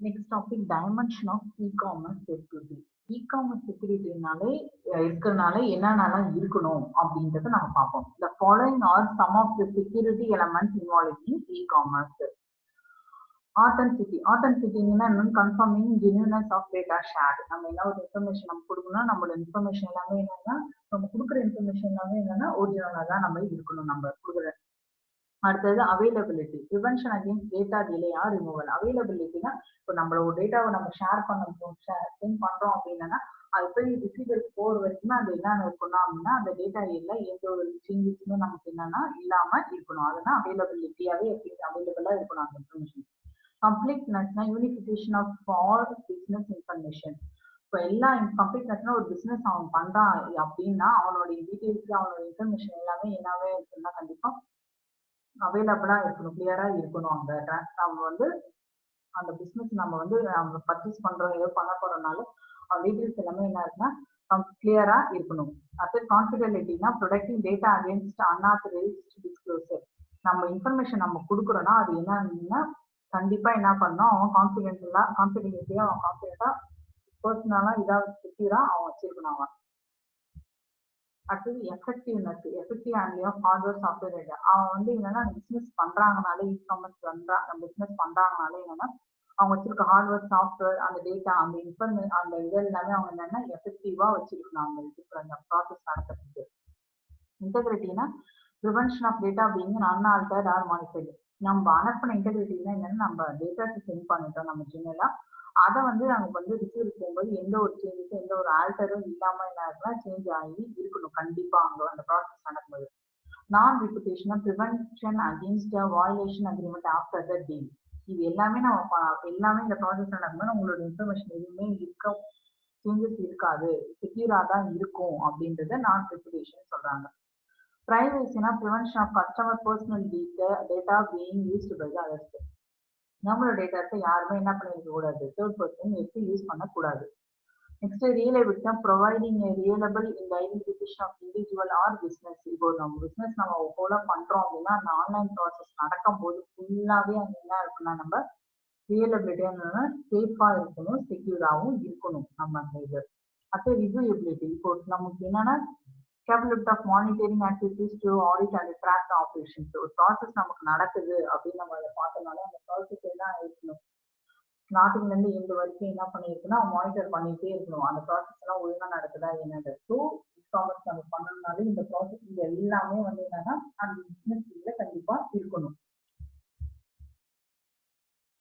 Next topic, dimension of e-commerce security. E-commerce securityனாலே இருக்கிறனால என்னென்னலாம் இருக்கணும் அப்படின்றத நம்ம பார்ப்போம். The following are some of the security elements involved in e-commerce. Authenticity confirming genuineness of data shared. நம்ம என்ன ஒரு இன்ஃபர்மேஷன் நம்ம கொடுக்கணும், நம்மளோட இன்ஃபர்மேஷன் எல்லாமே என்னன்னா நம்ம கொடுக்குற இன்ஃபர்மேஷன் எல்லாமே என்னன்னா ஒரிஜினலா தான் நம்ம இருக்கணும் நம்ம கொடுக்குற. அடுத்தது availability, prevention against data delay or removal. அவைலபிலிட்டினா இப்போ நம்மளோட டேட்டாவை நம்ம ஷேர் சென்ட் பண்றோம் அப்படின்னா அது போய் ரிசீவருக்கு போற வரைக்குமே அது என்னென்ன இருக்கணும் அப்படின்னா அந்த டேட்டா எல்லாம் எந்த ஒரு சேஞ்சஸுமே நமக்கு என்னன்னா இல்லாம இருக்கணும். அதுதான் அவைலபிலிட்டியாவே அவைலபிளா இருக்கணும் அந்த இன்ஃபர்மேஷன். கம்ப்ளீட்னஸ்னா unification of all business information. இப்போ எல்லாம் கம்ப்ளீட்னஸ்னா ஒரு பிசினஸ் அவன் பண்றான் அப்படின்னா அவனுடைய டீடைல்ஸ் அவனோட இன்ஃபர்மேஷன் எல்லாமே என்னவே இருக்குன்னா கண்டிப்பா அவைலபிளா இருக்கணும், கிளியரா இருக்கணும். அவங்க வந்து அந்த பிசினஸ் நம்ம வந்து அவங்க பர்ச்சேஸ் பண்றோம் ஏதோ பண்ண போறோம்னாலும் அவங்க டீடைல்ஸ் எல்லாமே என்ன இருக்குன்னா கிளியரா இருக்கணும். அடுத்து கான்ஃபிடென்டிட்டினா protecting data against unauthorised disclosure. நம்ம இன்ஃபர்மேஷன் நம்ம கொடுக்குறோம்னா அது என்னன்னா கண்டிப்பா என்ன பண்ணணும், அவன் கான்ஃபிடென்டா அவன் கான்ஃபிடென்டா பர்சனலா இதாக செக்யூரா அவன் வச்சிருக்கணும். அவன் அடுத்தது effectiveness, effective handling of hardware software data. அவன் வந்து என்னன்னா பிசினஸ் பண்றாங்கனாலே இ-காமர்ஸ் பிசினஸ் பண்றாங்கனாலே என்னன்னா அவங்க வச்சிருக்க ஹார்ட்வேர் சாஃப்ட்வேர் அந்த டேட்டா அந்த இன்ஃபர்மேஷன் அந்த இது எல்லாமே அவங்க என்னன்னா எஃபெக்டிவா வச்சிருக்கணும் அவங்க இருக்கிற அந்த ப்ராசஸ் நடக்கிறதுக்கு. இன்டெகிரிட்டினா prevention of data being unaltered or modified. நம்ம அனுப்பின இன்டெகிரிட்டினா என்னன்னா நம்ம டேட்டாக்கு சென்ட் பண்ணிட்டோம் நம்ம ஜெனரலா அதை வந்து நமக்கு வந்து ரிசீவ் போகும்போது எந்த ஒரு சேஞ்சஸும் எந்த ஒரு ஆல்டரும் இல்லாம என்ன சேஞ்ச் ஆகி இருக்கணும் கண்டிப்பா அங்க அந்த ப்ராசஸ் நடக்கும்போது. Non repudiation prevention against violation agreement after the deal. இது எல்லாமே நம்ம எல்லாமே இந்த ப்ராசஸ் நடக்கும்போது உங்களோட இன்ஃபர்மேஷன் எதுவுமே இருக்க சேஞ்சஸ் இருக்காது, செக்யூரா தான் இருக்கும் அப்படின்றத நான் ரிப்புடேஷன் சொல்றாங்க. பிரைவசினா prevention of customer personal data being used by the others. நம்மளோட டேட்டாஸை யாருமே என்ன பண்ணிருக்க கூடாது, தேர்ட் பர்சன் எடுத்து யூஸ் பண்ணக்கூடாது. நெக்ஸ்ட் ரியலபிலிட்டி, ப்ரொவைடிங் ரியலபிள் இந்த identification of individual or business. இப்போ நம்ம பிசினஸ் நம்ம ஃபாலோ பண்றோம் அப்படின்னா அந்த ஆன்லைன் ப்ராசஸ் நடக்கும் போது ஃபுல்லாவே அங்க என்ன இருக்குன்னா நம்ம ரியலபிலிட்டியா சேஃபா இருக்கணும், செக்யூராகவும் இருக்கணும் நம்ம அந்த இது. அடுத்து ரிவ்யூபிலிட்டி, இப்போ நமக்கு என்னன்னா capability of monitoring activities to audit and track the operations. ஒரு ப்ராசஸ் நமக்கு நடக்குது அப்படின்னு நம்ம அதை பார்த்தோம்னால அந்த ப்ராசஸ் என்ன இருக்கணும், ஸ்டார்டிங்ல இருந்து எந்த வரைக்கும் என்ன பண்ணிருக்குன்னா மானிட்டர் பண்ணிட்டே இருக்கணும் அந்த ப்ராசஸ் எல்லாம் ஒழுங்கா நடக்குதா என்னது. ஸோ இ-காமர்ஸ் நம்ம பண்ணணும்னாலே இந்த ப்ராசஸ் இது எல்லாமே வந்து என்னன்னா அந்த பிசினஸ் கண்டிப்பா இருக்கணும்.